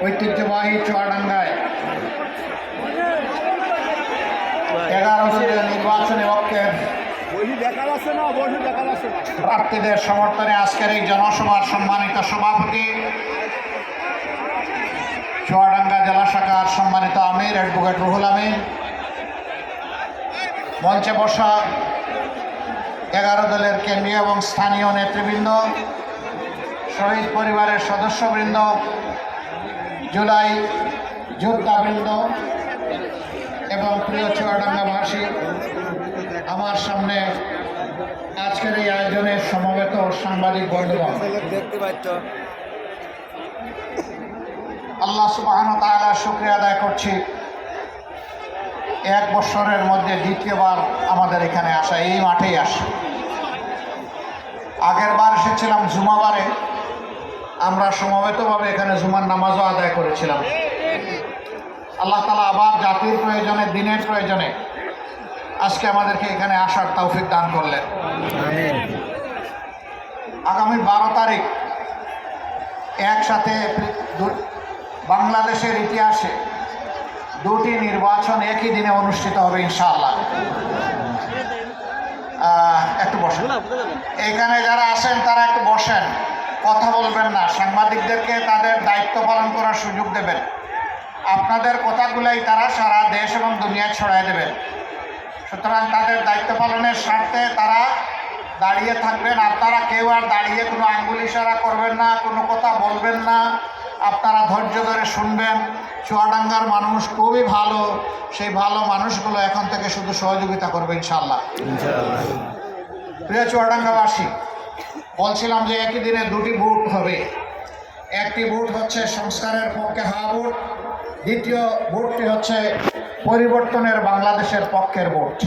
ঐতিহ্যবাহী চুয়াডাঙ্গায় 11 সিরিয়াল নির্বাচনী পক্ষের প্রার্থীদের সমর্থনে আজকের এই জনসভার সম্মানিত সভাপতি, চুয়াডাঙ্গা জেলা শাখার সম্মানিত আমির অ্যাডভোকেট রুহুল আমিন, মঞ্চে বসা 11 দলের কেন্দ্রীয় এবং স্থানীয় নেতৃবৃন্দ, শহীদ পরিবারের সদস্যবৃন্দ, জুলাই যোদ্ধাবৃন্দ এবং প্রিয় চুয়াডাঙ্গাবাসী, আমার সামনে আজকের এই আয়োজনের সমবেত সাংবাদিক বন্ধুগণ, আল্লাহ সুবহানাহু ওয়া তাআলার শুকরিয়া আদায় করছি। 1 বছরের মধ্যে দ্বিতীয়বার আমাদের এখানে আসা, এই মাঠেই আসা। আগের বার এসেছিলাম জুমাবারে, আমরা সমবেতভাবে এখানে জুমার নামাজও আদায় করেছিলাম। আল্লাহ তাআলা আবার জাতির প্রয়োজনে, দিনের প্রয়োজনে আজকে আমাদেরকে এখানে আসার তৌফিক দান করলেন। আগামী 12 তারিখ একসাথে বাংলাদেশের ইতিহাসে 2টি নির্বাচন একই দিনে অনুষ্ঠিত হবে ইনশাআল্লাহ। একটু বসেন, এখানে যারা আছেন তারা একটু বসেন, কথা বলবেন না। সাংবাদিকদেরকে তাদের দায়িত্ব পালন করার সুযোগ দেবেন। আপনাদের কথাগুলাই তারা সারা দেশ এবং দুনিয়ায় ছড়াই দেবেন। সুতরাং তাদের দায়িত্ব পালনের স্বার্থে তারা দাঁড়িয়ে থাকবেন। আপনারা কেউ আর দাঁড়িয়ে কোনো আঙ্গুল ইশারা করবেন না, কোনো কথা বলবেন না। আপনারা ধৈর্য ধরে শুনবেন। চুয়াডাঙ্গার মানুষ খুবই ভালো, সেই ভালো মানুষগুলো এখন থেকে শুধু সহযোগিতা করবে ইনশাআল্লাহ। প্রিয় চুয়াডাঙ্গাবাসী, বলছিলাম যে একই দিনে 2টি ভোট হবে। একটি ভোট হচ্ছে সংস্কারের পক্ষে হা ভোট, দ্বিতীয় ভোটটি হচ্ছে পরিবর্তনের বাংলাদেশের পক্ষের ভোট।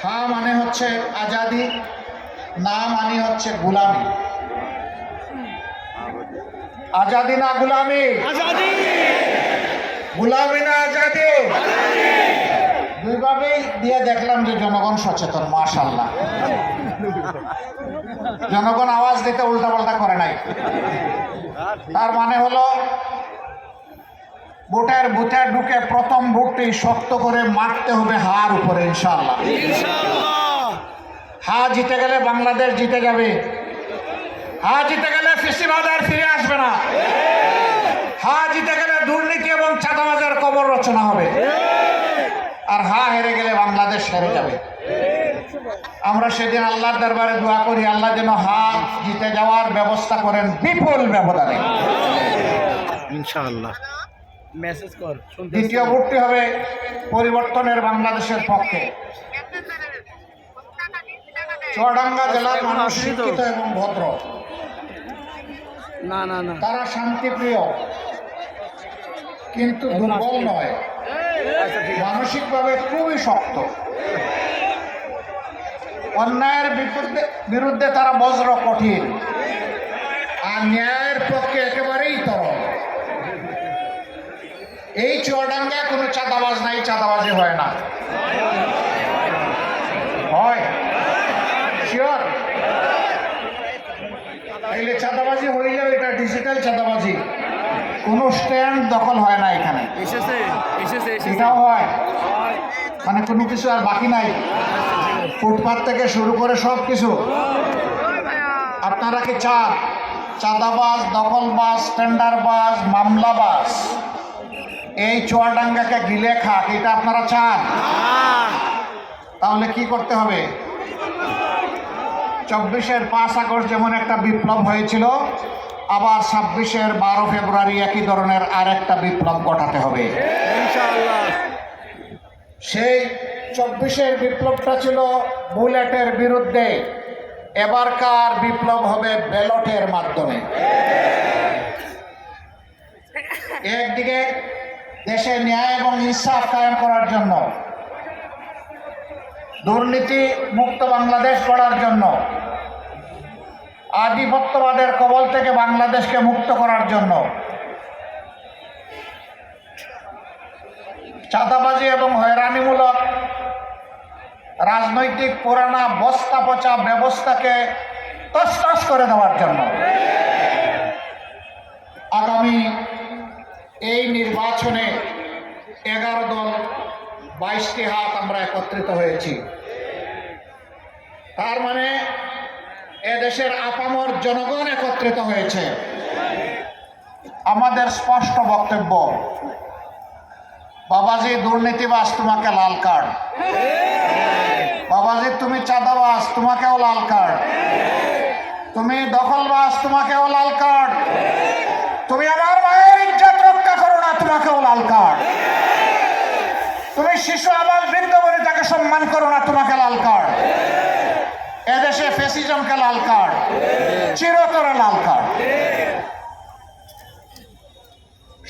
হা মানে হচ্ছে আজাদি, না মানে হচ্ছে গোলামি। আজাদি না গোলামি, গোলামি না আজাদি, দুইভাবেই দিয়ে দেখলাম যে জনগণ সচেতন, মাশাআল্লাহ। জনগণ আওয়াজ দিতে উল্টাপাল্টা করে নাই। তার মানে হলো ভোটের বুথে ঢুকে প্রথম ভোটটি শক্ত করে মারতে হবে হার উপরে ইনশাআল্লাহ। হা জিতে গেলে বাংলাদেশ জিতে যাবে। হা জিতে গেলে ফিসিবাদ আর ফিরে আসবে না। হা জিতে গেলে দুর্নীতি এবং চাঁদাবাজের কবর রচনা হবে। আর হা হেরে গেলে বাংলাদেশ হেরে যাবে। আমরা সেদিন আল্লাহর দরবারে দোয়া করি, আল্লাহ যেন হা জিতে যাওয়ার ব্যবস্থা করেন বিপুল ব্যবধানে ইনশাআল্লাহ। মেসেজ কর। দ্বিতীয় ভোটটি হবে পরিবর্তনের বাংলাদেশের পক্ষে। চুয়াডাঙ্গা জেলার মানুষ শিক্ষিত এবং ভদ্র, তারা শান্তিপ্রিয় কিন্তু দুর্বল নয়, মানসিকভাবে খুবই শক্ত। অন্যায়ের বিরুদ্ধে তারা বজ্র কঠিন, আর ন্যায়ের পক্ষে একেবারেই তরল। এই চুয়াডাঙ্গায় কোনো চাঁদাবাজ নাই, চাঁদাবাজি হয় না। হয় শিওর? তাইলে চাঁদাবাজি হইলেও এটা ডিজিটাল চাঁদাবাজি, কোনো স্ট্যান্ড দখল হয় না এখানে। এটাও হয়, মানে কোনো কিছু আর বাকি নাই, ফুটপাত থেকে শুরু করে সব কিছু। আপনারা কি চান চাঁদাবাজ, দখলবাজ, টেন্ডারবাজ, মামলাবাজ এই চুয়াডাঙ্গাকে গিলে খাক? এটা আপনারা চান? তাহলে কি করতে হবে? 24-এর 5 আগস্ট যেমন একটা বিপ্লব হয়েছিল, আবার 26-এর 12 ফেব্রুয়ারি একই ধরনের আরেকটা বিপ্লব ঘটাতে হবে ইনশাআল্লাহ। সেই 24-এর বিপ্লবটা ছিল বুলেটের বিরুদ্ধে, এবারকার বিপ্লব হবে ব্যালটের মাধ্যমে। একদিকে দেশে ন্যায় এবং ইনসাফ কায়েম করার জন্য, দুর্নীতি মুক্ত বাংলাদেশ গড়ার জন্য, আধিপত্যবাদের কবল থেকে বাংলাদেশকে মুক্ত করার জন্য, চাঁদাবাজি এবং হয়রানিমূলক রাজনৈতিক পুরানা বস্তা পচা ব্যবস্থাকে তছনছ করে দেওয়ার জন্য, আগামী এই নির্বাচনে 11 দল 22টি হাত আমরা একত্রিত হয়েছি। তার মানে এদেশের আপামর জনগণ একত্রিত হয়েছে। আমাদের স্পষ্ট বক্তব্য, বাবাজি দুর্নীতিবাজ, তোমাকে লাল কার্ড। বাবাজি তুমি চাঁদাবাজ, তোমাকেও লাল কার্ড। তুমি দখলবাজ, তোমাকেও লাল কার্ড। তুমি আমার মায়ের ইজ্জত রক্ষা করো না, তোমাকেও লাল কার্ড। তুমি শিশু আবাল বৃদ্ধ বনিতাকে সম্মান করো না, তোমাকে লাল কার্ড। এদেশে ফ্যাসিজমকে লাল কার্ড, চিরতরে লাল কার্ড।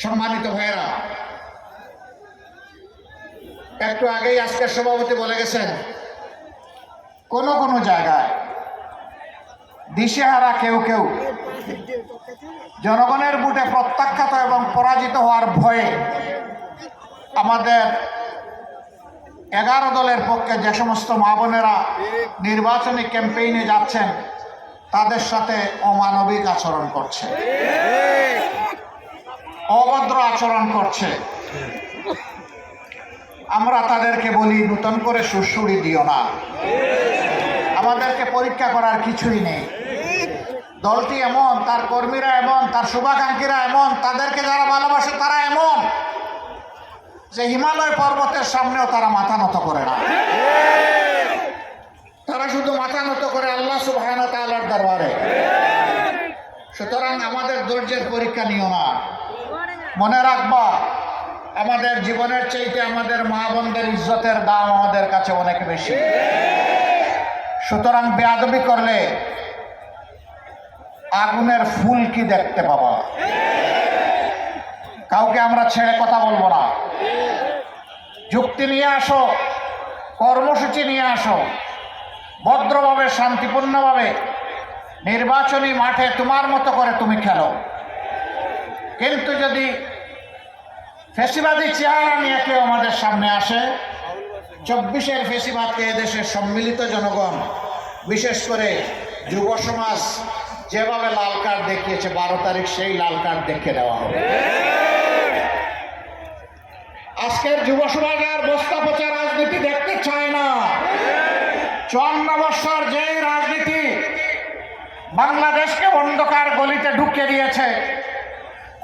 সম্মানিত ভাইয়েরা, একটু আগেই আজকের সভাপতি বলে গেছেন, কোন কোন জায়গায় দিশেহারা কেউ কেউ জনগণের বুটে প্রত্যাখ্যাত এবং পরাজিত হওয়ার ভয়ে আমাদের 11 দলের পক্ষে যে সমস্ত মা বোনেরা নির্বাচনী ক্যাম্পেইনে যাচ্ছেন তাদের সাথে অমানবিক আচরণ করছে, অভদ্র আচরণ করছে। আমরা তাদেরকে বলি, নতুন করে সুরসুরি দিও না, আমাদেরকে পরীক্ষা করার কিছুই নেই। দলটি এমন, তার কর্মীরা এমন, তার শুভাকাঙ্ক্ষীরা এমন, তাদেরকে যারা ভালোবাসে তারা এমন যে হিমালয় পর্বতের সামনেও তারা মাথা নত করে না। তারা শুধু মাথা নত করে আল্লাহ সুবহানাহু ওয়া তাআলার দরবারে। সুতরাং আমাদের ধৈর্যের পরীক্ষা নিও না। মনে রাখবা, আমাদের জীবনের চাইতে আমাদের মা বোনদের ইজ্জতের দাম আমাদের কাছে অনেক বেশি। সুতরাং বেয়াদবি করলে আগুনের ফুল কি দেখতে পাবা। কাউকে আমরা ছেড়ে কথা বলবো না। যুক্তি নিয়ে আসো, কর্মসূচি নিয়ে আসো, ভদ্রভাবে শান্তিপূর্ণভাবে নির্বাচনী মাঠে তোমার মতো করে তুমি খেলো। কিন্তু যদি ফেসিবাদী চেহারা নিয়ে কেউ আমাদের সামনে আসে, 24-এর ফেসিবাদকে এদেশের সম্মিলিত জনগণ, বিশেষ করে যুব সমাজ যেভাবে লাল কার্ড দেখিয়েছে, 12 তারিখ সেই লাল কার্ড দেখিয়ে দেওয়া হবে। আজকের যুব সমাজ আর বস্তা পচা রাজনীতি দেখতে চায় না। 54 বছর যেই রাজনীতি বাংলাদেশকে অন্ধকার গলিতে ঢুকিয়ে দিয়েছে,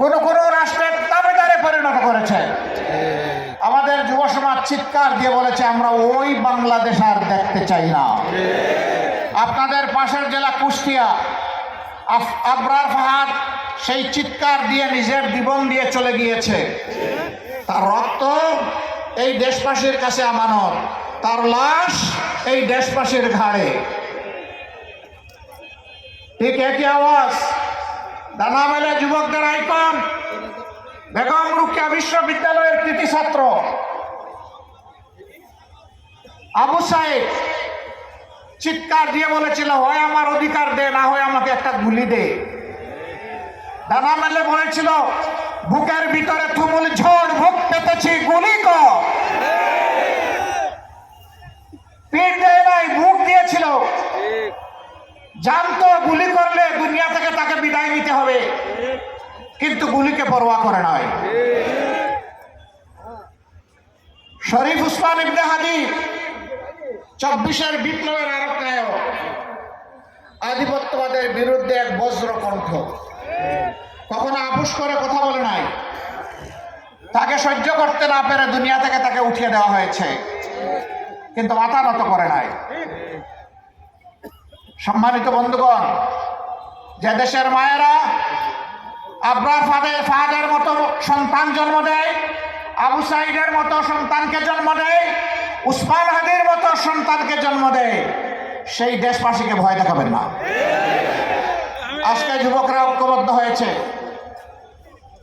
কোন কোন রাষ্ট্রের দাবিদারে পরিণত করেছে। আমাদের যুব সমাজ চিৎকার দিয়ে বলেছে, আমরা ওই বাংলাদেশ আর দেখতে চাই না। আপনাদের পাশের জেলা কুষ্টিয়া, আবরার ফাহাদ সেই চিৎকার দিয়ে নিজের জীবন দিয়ে চলে গিয়েছে। তার রক্ত এই দেশবাসীর কাছে আমানত, তার লাশ এই দেশবাসীর ঘাড়ে। ঠিক একই আওয়াজ ডানা মেলে যুবকদের আইকন বেগম রোকেয়া বিশ্ববিদ্যালয়ের কৃতি ছাত্র আবু সাইদ চিৎকার দিয়ে বলেছিল, হয় আমার অধিকার দে, না হয় আমাকে একটা গুলি দে। ডানা মেলে বলেছিল, বুকের ভিতরে তুমুল ঝড়, বুক পেতেছি, গুলি কর। পিঠ দেয় নাই, বুক দিয়েছিল। জানতো গুলি করলে দুনিয়া থেকে তাকে বিদায় নিতে হবে, কিন্তু গুলিকে পরোয়া করে নয়। শরীফ উসমান ইবনে হাদি 24-এর বিপ্লবের আরব নায়ক, আধিপত্যবাদের বিরুদ্ধে এক বজ্র কণ্ঠ, কখনো আপোষ করে কথা বলে নাই। তাকে সহ্য করতে না পেরে দুনিয়া থেকে তাকে উঠিয়ে দেওয়া হয়েছে, কিন্তু মাথা নত করে নাই। সম্মানিত বন্ধুগণ, যে দেশের মায়েরা আবরার ফাহাদের মতো সন্তান জন্ম দেয়, আবু সাইদের মতো সন্তানকে জন্ম দেয়, উসমান হাদির মতো সন্তানকে জন্ম দেয়, সেই দেশবাসীকে ভয় দেখাবেন না। আজকে যুবকরা ঐক্যবদ্ধ হয়েছে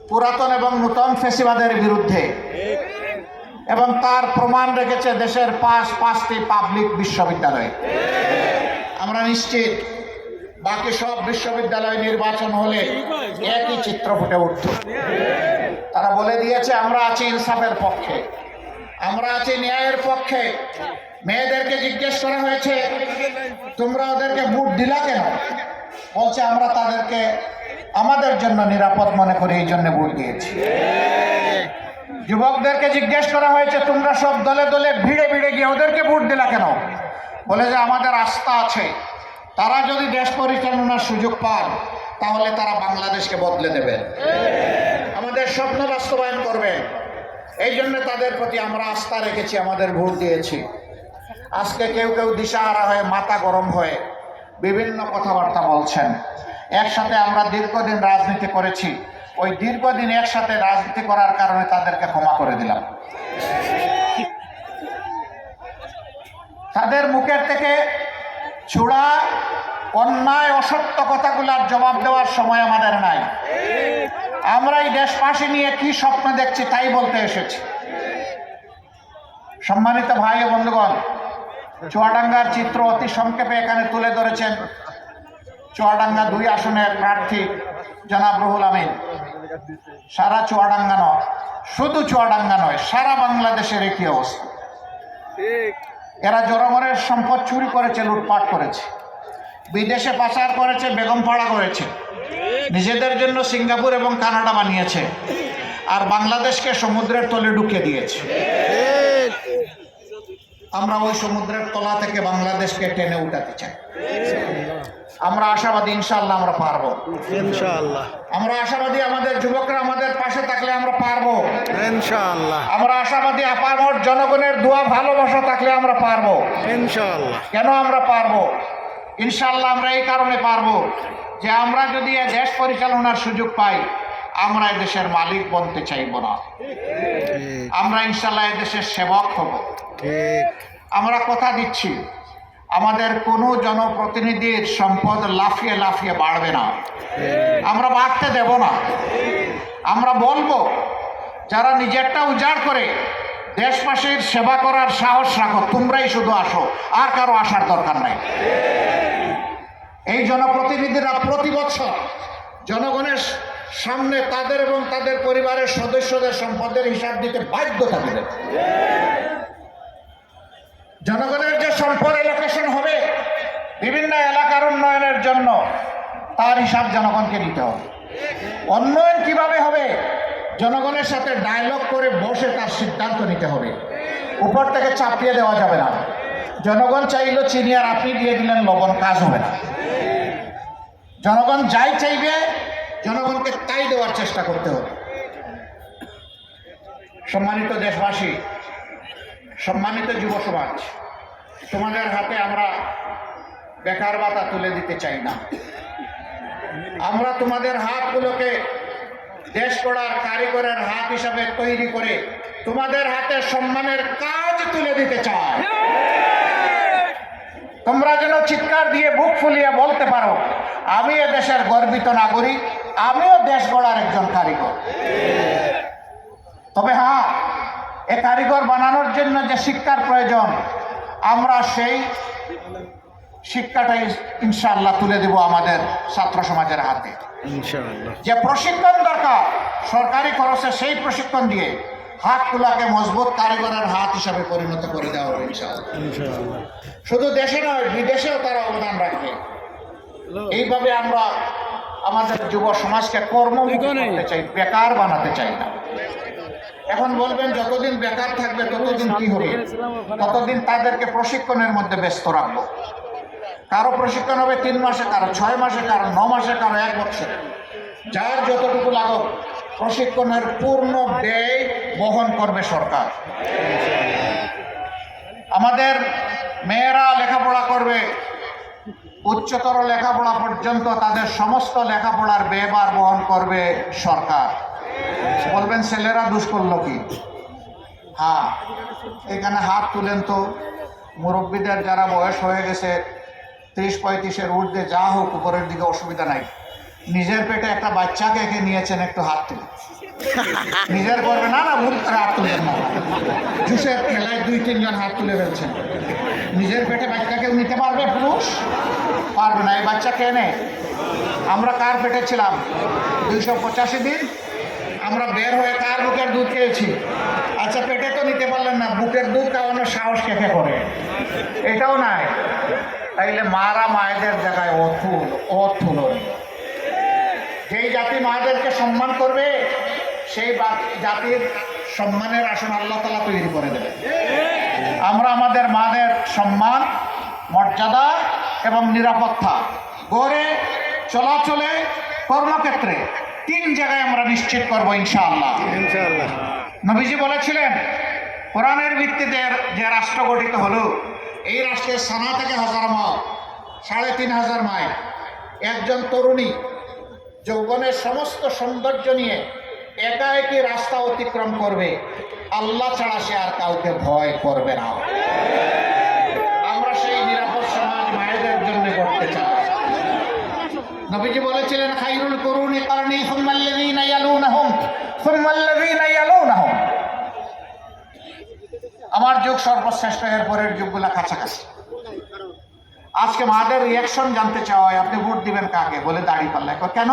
পুরাতন এবং নূতন ফ্যাসিবাদের বিরুদ্ধে, এবং তার প্রমাণ রেখেছে দেশের পাঁচটি পাবলিক বিশ্ববিদ্যালয়। আমরা নিশ্চিত বাকি সব বিশ্ববিদ্যালয় নির্বাচন হলে একই চিত্র ফুটে উঠত। তারা বলে দিয়েছে, আমরা আছি ইনসাফের পক্ষে, আমরা আছি ন্যায়ের পক্ষে। মেয়েদেরকে জিজ্ঞেস করা হয়েছে, তোমরা ওদেরকে ভোট দিলা কেন? বলছে, আমরা তাদেরকে আমাদের জন্য নিরাপদ মনে করে এই জন্য ভোট দিয়েছি। যুবকদেরকে জিজ্ঞেস করা হয়েছে, তোমরা সব দলে দলে ভিড়ে ভিড়ে গিয়ে ওদেরকে ভোট দিলা কেন? বলে যে আমাদের আস্থা আছে, তারা যদি দেশ পরিচালনার সুযোগ পান তাহলে তারা বাংলাদেশকে বদলে দেবেন, আমাদের স্বপ্ন বাস্তবায়ন করবেন। এই জন্য তাদের প্রতি আমরা আস্থা রেখেছি, আমাদের ভোট দিয়েছি। আজকে কেউ কেউ দিশাহারা হয়ে মাথা গরম হয়ে বিভিন্ন কথাবার্তা বলছেন। একসাথে আমরা দীর্ঘদিন রাজনীতি করেছি, ওই দীর্ঘদিন একসাথে রাজনীতি করার কারণে তাদেরকে ক্ষমা করে দিলাম। তাদের মুখের থেকে চূড়া অন্যায় অসত্য কথাগুলোর জবাব দেওয়ার সময় আমাদের নাই। আমরা এই দেশবাসী নিয়ে কি স্বপ্ন দেখছি তাই বলতে এসেছি। সম্মানিত ভাই ও বন্ধুগণ, চুয়াডাঙ্গার চিত্র অতি সংক্ষেপে এখানে তুলে ধরেছেন চুয়াডাঙ্গা 2 আসনের প্রার্থী জনাব রুহুল আমিন। সারা চুয়াডাঙ্গা নয়, শুধু চুয়াডাঙ্গা নয়, সারা বাংলাদেশের একই অবস্থা। এরা জনগণের সম্পদ চুরি করেছে, লুটপাট করেছে, বিদেশে পাচার করেছে, বেগমপাড়া করেছে, নিজেদের জন্য সিঙ্গাপুর এবং কানাডা বানিয়েছে, আর বাংলাদেশকে সমুদ্রের তলে ঢুকিয়ে দিয়েছে। আমরা ওই সমুদ্রের তলা থেকে বাংলাদেশকে টেনে উঠাতে চাই। আমরা আশাবাদী, ইনশাআল্লাহ আমরা পারবো। ইনশাআল্লাহ আমরা আশাবাদী, আমাদের যুবকরা আমাদের পাশে থাকলে আমরা পারবো। ইনশাআল্লাহ আমরা আশাবাদী, আপামর জনগণের দোয়া ভালোবাসা থাকলে আমরা পারবো। ইনশাআল্লাহ কেন আমরা পারবো? ইনশাআল্লাহ আমরা এই কারণে পারবো যে আমরা যদি এই দেশ পরিচালনার সুযোগ পাই, আমরা এই দেশের মালিক বনতে চাইব না, আমরা ইনশাআল্লাহ এই দেশের সেবক হব। আমরা কথা দিচ্ছি, আমাদের কোনো জনপ্রতিনিধির সম্পদ লাফিয়ে লাফিয়ে বাড়বে না, আমরা বাড়তে দেব না। আমরা বলবো, যারা নিজেরটা উজাড় করে দেশবাসীর সেবা করার সাহস রাখো, তোমরাই শুধু আসো, আর কারো আসার দরকার নাই। এই জনপ্রতিনিধিরা প্রতি বছর জনগণের সামনে তাদের এবং তাদের পরিবারের সদস্যদের সম্পদের হিসাব দিতে বাধ্য থাকবে। জনগণের যে সম্পদ এলোকেশন হবে বিভিন্ন এলাকার উন্নয়নের জন্য, তার হিসাব জনগণকে দিতে হবে। উন্নয়ন কিভাবে হবে, জনগণের সাথে ডায়লগ করে বসে তার সিদ্ধান্ত নিতে হবে, উপর থেকে চাপিয়ে দেওয়া যাবে না। জনগণ চাইল চিনি আর আপনি দিয়ে দিলেন লবণ, কাজ হবে না। জনগণ যাই চাইবে জনগণকে তাই দেওয়ার চেষ্টা করতে হবে। সম্মানিত দেশবাসী, সম্মানিত যুব সমাজ, তোমাদের হাতে আমরা বেকার ভাতা তুলে দিতে চাই না। আমরা তোমাদের হাতগুলোকে দেশ গড়ার কারিগরের হাত হিসাবে তৈরি করে তোমাদের হাতে সম্মানের কাজ তুলে দিতে চাই। তোমরা যেন চিৎকার দিয়ে বুক ফুলিয়ে বলতে পারো, আমি এ দেশের গর্বিত নাগরিক, আমিও দেশ গড়ার একজন কারিগর। তবে হ্যাঁ, এ কারিগর বানানোর জন্য যে শিক্ষার প্রয়োজন, আমরা সেই শিক্ষাটাই ইনশাআল্লাহ তুলে দেব আমাদের ছাত্র সমাজের হাতে। যে প্রশিক্ষণ দরকার সরকারি খরচে, সেই প্রশিক্ষণ দিয়ে হাতগুলাকে মজবুত কারিগরের হাত হিসাবে পরিণত করে দেওয়া হবে ইনশাআল্লাহ। শুধু দেশে নয়, বিদেশেও তারা অবদান রাখবে। এইভাবে আমরা আমাদের যুব সমাজকে কর্মমুখী করতে চাই, বেকার বানাতে চাই না। এখন বলবেন, যতদিন বেকার থাকবে ততদিন কি হবে? ততদিন তাদেরকে প্রশিক্ষণের মধ্যে ব্যস্ত রাখবো। কারো প্রশিক্ষণ হবে 3 মাসে, কারো 6 মাসে, কারো 9 মাসে, কারো 1 বছরে। যার যতটুকু লাগুক, প্রশিক্ষণের পূর্ণ ব্যয় বহন করবে সরকার। আমাদের মেয়েরা লেখাপড়া করবে, উচ্চতর লেখাপড়া পর্যন্ত তাদের সমস্ত লেখাপড়ার ব্যয়ভার বহন করবে সরকার। বলবেন ছেলেরা দুষ করলো কি? হ্যাঁ, এখানে হাত তুলেন তো মুরব্বীদের, যারা বয়স হয়ে গেছে 30-35-এর ঊর্ধ্বে, যা হোক উপরের দিকে অসুবিধা নাই। নিজের পেটে একটা বাচ্চাকে একে নিয়েছেন, একটু হাত তুলে। নিজের করবে না, না ভুল করে হাত তুলবেন না। জুসের খেলায় 2-3 জন হাত তুলে ফেলছেন। নিজের পেটে বাচ্চা কেউ নিতে পারবে? পুরুষ পারবে না। এই বাচ্চা কে নেয়? আমরা কার পেটে ছিলাম 285 দিন? আমরা বের হয়ে কার বুকের দুধ খেয়েছি? আচ্ছা, পেটে তো নিতে পারলেন না, বুকের দুধ খাওয়ানোর সাহস কে করে? এটাও নাই। তাইলে মারা মায়েদের জায়গায় অথুল। যেই জাতি মাদেরকে সম্মান করবে সেই জাতির সম্মানের আসন আল্লাহ তাআলা তৈরি করে দেবে। আমরা আমাদের মাদের সম্মান, মর্যাদা এবং নিরাপত্তা গড়ে চলাচলে, কর্মক্ষেত্রে 3 জায়গায় আমরা নিশ্চিত করবো ইনশাআল্লাহ। নবীজি বলেছিলেন, কোরআনের ভিত্তিতে যে রাষ্ট্র গঠিত হলো, এই রাষ্ট্রের সানা থেকে 1000 মাইল, 3500 মাইল, একজন তরুণী যৌবনের সমস্ত সৌন্দর্য নিয়ে একা একই রাস্তা অতিক্রম করবে, আল্লাহ ছাড়া সে আর কাউকে ভয় করবে না। আমরা সেই নিরাপদ সমাজ মায়েদের জন্য করতে চাই। নবীজি বলেছিলেন, খায়রুল কুরুনি কারনি সুম্মাল্লাযীনা ইয়ালুনাহুম সুম্মাল্লাযীনা ইয়ালুনাহুম। আমার যুগ সর্বশ্রেষ্ঠ, এর পরের যুগগুলা কাছাকাছি। আজকে মাদের রিয়াকশন জানতে চাওয়া হয়, আপনি ভোট দিবেন কাকে? বলে দাঁড়িপাল্লা। কেন?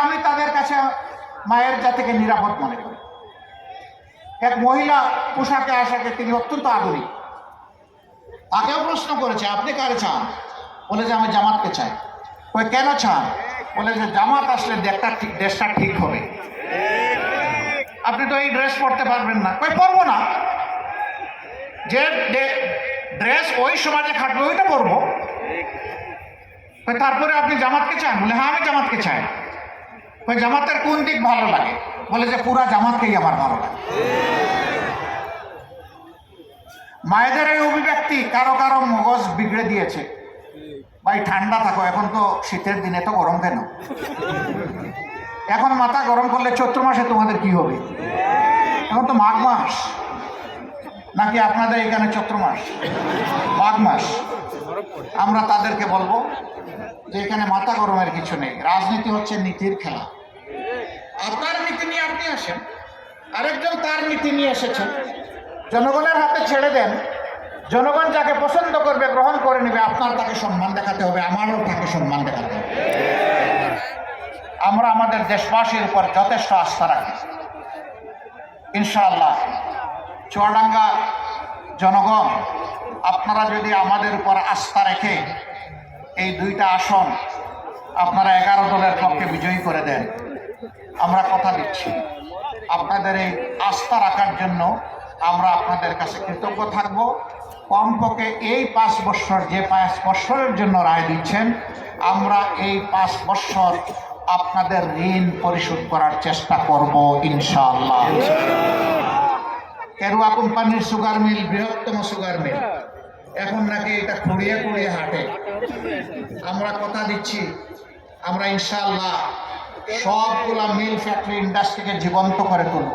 আমি তাদের কাছে মায়ের জাতিকে নিরাপদ মনে করি। এক মহিলা পোশাকে আশাকে তিনি অত্যন্ত আধুনিক, তাকেও প্রশ্ন করেছে, আপনি কারে চান? বলে যে আমি জামাতকে চাই। কেন চান? বলে যে জামাত আসলে দেশটা ঠিক হবে। আপনি তো এই ড্রেস পরতে পারবেন না। পরবো না, যে ড্রেস ওই সমাজে খাটবে ওইটা পরবো। তারপরে আপনি জামাতকে চান? বলে হ্যাঁ আমি জামাতকে চাই। জামাতের কোন দিক ভালো লাগে? বলে যে পুরা জামাতকেই আমার ভালো লাগে। মায়েদের এই অভিব্যক্তি কারো কারো মগজ বিগড়ে দিয়েছে। ভাই ঠান্ডা থাকো, এখন তো শীতের দিনে তো গরম কেন? এখন মাথা গরম করলে চৈত্র মাসে তোমাদের কি হবে? এখন তো মাঘ মাস, নাকি আপনাদের এখানে চৈত্র মাস? মাঘ মাস। আমরা তাদেরকে বলবো যে এখানে মাথা গরমের কিছু নেই, রাজনীতি হচ্ছে নীতির খেলা। আপনার নীতি নিয়ে আপনি আসেন, আরেকজন তার নীতি নিয়ে এসেছেন, জনগণের হাতে ছেড়ে দেন। জনগণ যাকে পছন্দ করবে গ্রহণ করে নেবে, আপনার তাকে সম্মান দেখাতে হবে, আমারও তাকে সম্মান দেখাতে হবে। আমরা আমাদের দেশবাসীর উপর যথেষ্ট আস্থা রাখি ইনশাআল্লাহ। চুয়াডাঙ্গা জনগণ, আপনারা যদি আমাদের উপর আস্থা রেখে এই 2টা আসন আপনারা 11 দলের পক্ষে বিজয়ী করে দেন, আমরা কথা দিচ্ছি আপনাদের এই আস্থা রাখার জন্য আমরা আপনাদের কাছে কৃতজ্ঞ থাকব। কমপক্ষে এই 5 বছর, যে 5 বছরের জন্য রায় দিচ্ছেন, আমরা এই 5 বছর আপনাদের ঋণ পরিশোধ করার চেষ্টা করব ইনশাআল্লাহ। কেরুয়া কোম্পানির সুগার মিল বৃহত্তম সুগার মিল, এখন নাকি এটা খুঁড়িয়ে খুঁড়িয়ে হাঁটে। আমরা কথা দিচ্ছি, আমরা ইনশাআল্লাহ সবগুলা মিল ফ্যাক্টরি ইন্ডাস্ট্রিকে জীবন্ত করে তুলব,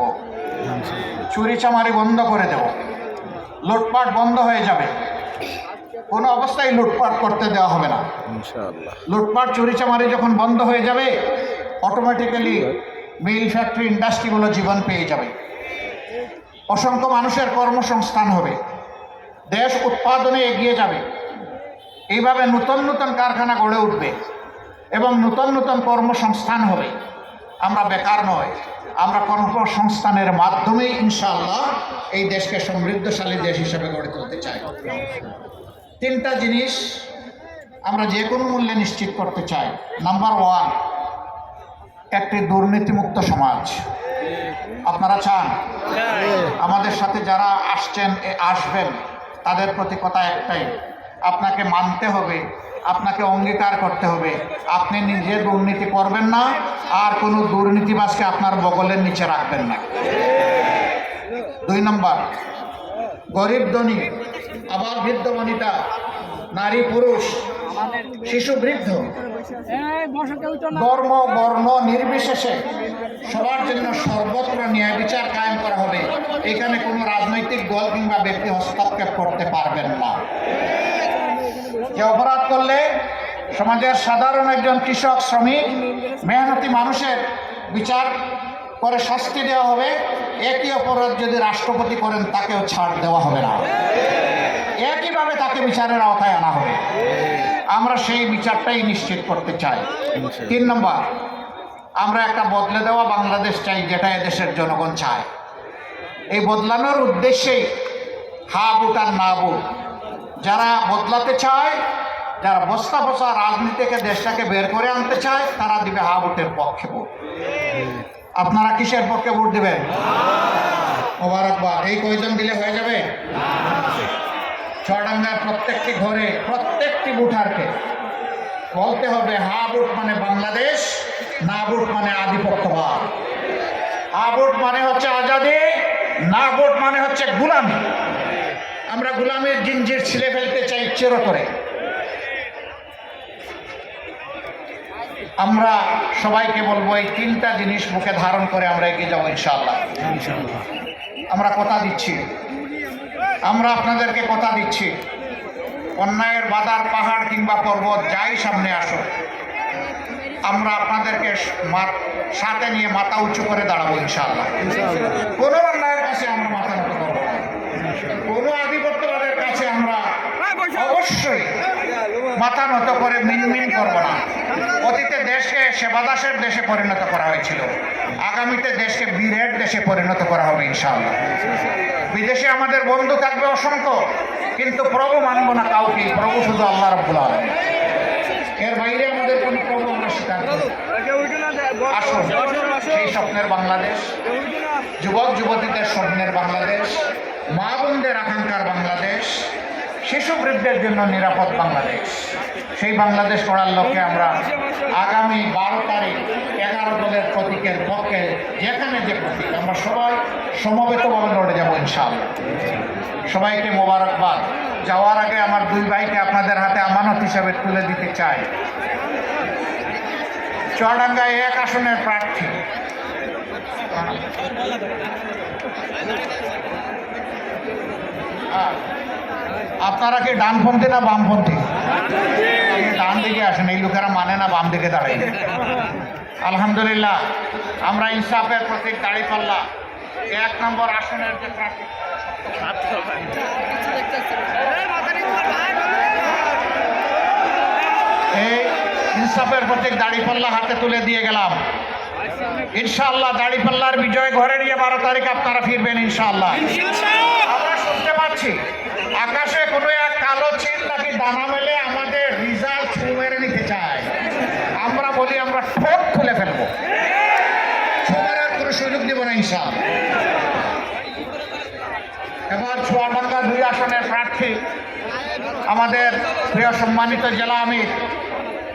চুরিচামারি বন্ধ করে দেব, লুটপাট বন্ধ হয়ে যাবে, কোনো অবস্থায় লুটপাট করতে দেওয়া হবে না ইনশাআল্লাহ। লুটপাট চুরিচামারি যখন বন্ধ হয়ে যাবে, অটোমেটিক্যালি মিল ফ্যাক্টরি ইন্ডাস্ট্রিগুলো জীবন পেয়ে যাবে, অসংখ্য মানুষের কর্মসংস্থান হবে, দেশ উৎপাদনে এগিয়ে যাবে। এইভাবে নতুন নতুন কারখানা গড়ে উঠবে এবং নতুন নতুন কর্মসংস্থান হবে। আমরা বেকার নয়, আমরা কর্মসংস্থানের মাধ্যমে ইনশাআল্লাহ এই দেশকে সমৃদ্ধশালী দেশ হিসেবে গড়ে তুলতে চাই। 3টা জিনিস আমরা যে কোনো মূল্যে নিশ্চিত করতে চাই। নাম্বার 1, একটি দুর্নীতিমুক্ত সমাজ। আপনারা চান? আমাদের সাথে যারা আসবেন তাদের প্রতি কথা একটাই, আপনাকে মানতে হবে, আপনাকে অঙ্গীকার করতে হবে, আপনি নিজে দুর্নীতি করবেন না, আর কোনো দুর্নীতিবাজকে আপনার বগলের নিচে রাখবেন না। 2 নম্বর, গরিব ধনী, আবার বৃদ্ধ বনিতা, নারী পুরুষ, শিশু বৃদ্ধ, ধর্ম বর্ণ নির্বিশেষে সবার জন্য সর্বত্র ন্যায় বিচার কায়েম করা হবে। এখানে কোনো রাজনৈতিক দল কিংবা ব্যক্তি হস্তক্ষেপ করতে পারবেন না। যে অপরাধ করলে সমাজের সাধারণ একজন কৃষক, শ্রমিক, মেহনতি মানুষের বিচার করে শাস্তি দেওয়া হবে, একই অপরাধ যদি রাষ্ট্রপতি করেন তাকেও ছাড় দেওয়া হবে না, একইভাবে তাকে বিচারের আওতায় আনা হবে। আমরা সেই বিচারটাই নিশ্চিত করতে চাই। 3 নম্বর, আমরা একটা বদলে দেওয়া বাংলাদেশ চাই, যেটা এদেশের জনগণ চায়। এই বদলানোর উদ্দেশ্যেই হা বুট আর না বুট, যারা বদলাতে চায় যারা বস্তা বস্তা রাজনীতি থেকে দেশটাকে বের করে আনতে চায় তারা দিবে হা ভোটের পক্ষে ভোট। আপনারা কিসের পক্ষে ভোট দিবেন? মোবারকবাদ। এই কয়জন দিলে হয়ে যাবে? চুয়াডাঙ্গার প্রত্যেকটি ঘরে প্রত্যেকটি ভোটারকে বলতে হবে হা ভোট মানে বাংলাদেশ, না ভোট মানে আধিপত্যবাদ। হা ভোট মানে হচ্ছে আজাদি, না ভোট মানে হচ্ছে গুলামি। আমরা গুলামের জিঞ্জির ছিঁড়ে ফেলতে চাই চিরতরে। আমরা সবাইকে বলবো এই তিনটা জিনিস মুখে ধারণ করে আমরা এগিয়ে যাবো ইনশাআল্লাহ। আমরা কথা দিচ্ছি, আমরা আপনাদেরকে কথা দিচ্ছি, অন্যায়ের বাধার পাহাড় কিংবা পর্বত যাই সামনে আসো, আমরা আপনাদেরকে সাথে নিয়ে মাথা উঁচু করে দাঁড়াবো ইনশাআল্লাহ। কোনো অন্যায়ের কাছে আমরা মাথা নত করবো না, কোনো আধিপত্যবাদের কাছে আমরা অবশ্যই মাথা নত করে মিনমিন করবো না। অতীতে দেশকে সেবাদাসের দেশে পরিণত করা হয়েছিল, আগামীতে দেশকে বীরের দেশে পরিণত করা হবে ইনশাআল্লাহ। বিদেশে আমাদের বন্ধু থাকবে অসংখ্য, কিন্তু প্রভু মানব না কাউকে, প্রভু শুধু আল্লাহ রাব্বুল আলামিন। এর বাইরে আমাদের কোনো প্রভু আমরা স্বীকার করি। আসুন সেই স্বপ্নের বাংলাদেশ, যুবক যুবতীদের স্বপ্নের বাংলাদেশ, মা বোনদের আকাঙ্ক্ষার বাংলাদেশ, শিশু বৃদ্ধের জন্য নিরাপদ বাংলাদেশ, সেই বাংলাদেশ গড়ার লক্ষ্যে আমরা আগামী 12 তারিখ 11 দলের প্রতীকের পক্ষে যেখানে যে প্রতীক আমরা সবাই সমবেতভাবে লড়ে যাবো ইনশাআল্লাহ। সবাইকে মোবারকবাদ। যাওয়ার আগে আমার দুই ভাইকে আপনাদের হাতে আমানত হিসাবে তুলে দিতে চাই। চুয়াডাঙ্গা 1 আসনের প্রার্থী আপনারা কি ডানপন্থী না বামপন্থী? ডান দিকে আসেন, এই লোকেরা মানে না বাম দিকে দাঁড়াই। আলহামদুলিল্লাহ, আমরা ইনসাফের প্রতীক দাঁড়িপাল্লা 1 নম্বর আসনের যে প্রার্থী, এই ইনসাফের প্রতীক দাঁড়িপাল্লা হাতে তুলে দিয়ে গেলাম ইনশাআল্লাহ। দাঁড়িপাল্লার বিজয় ঘরে নিয়ে 12 তারিখ আপনারা ফিরবেন ইনশাআল্লাহ। আমরা শুনতে পাচ্ছি আকাশে কোনো এক কালো চিল নাকি দানা মেলে আমাদের রিজাল্ট ছু মেরে নিতে চায়। আমরা বলি আমরা ঠোঁট খুলে ফেলবো, ছু মারার কোনো সুযোগ দেব না ইনশাআল্লাহ। এবার চুয়াডাঙ্গা 2 আসনের প্রার্থী আমাদের প্রিয় সম্মানিত জেলা আমির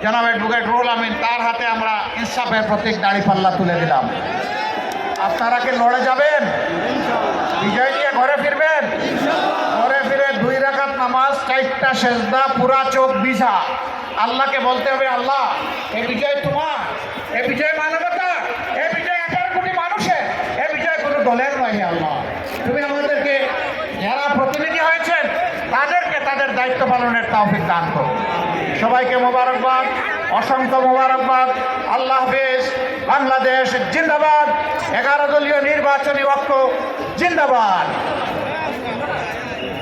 জনাব অ্যাডভোকেট রুহুল আমিন, তার হাতে আমরা ইনসাফের প্রতীক দাঁড়িপাল্লা তুলে দিলাম। আপনারা কি লড়ে যাবেন? বিজয় নিয়ে ঘরে ফিরবেন? ঘরে ফিরে 2 রাকাত নামাজ, 4টা সেজদা, পুরা চোখ ভিজা আল্লাহকে বলতে হবে, আল্লাহ এই বিজয় তোমার, এই বিজয় মানবতা, এই বিজয় 11 কোটি মানুষের, এই বিজয় কোনো দলের নয়। আল্লাহ তুমি আমাদেরকে যারা প্রতিনিধি হয়েছেন তাদেরকে তাদের দায়িত্ব পালনের তৌফিক দান করো। সবাইকে মোবারকবাদ, অসংখ্য মোবারকবাদ। আল্লাহ হাফেজ। বাংলাদেশ জিন্দাবাদ। 11 দলীয় নির্বাচনী ঐক্য জিন্দাবাদ।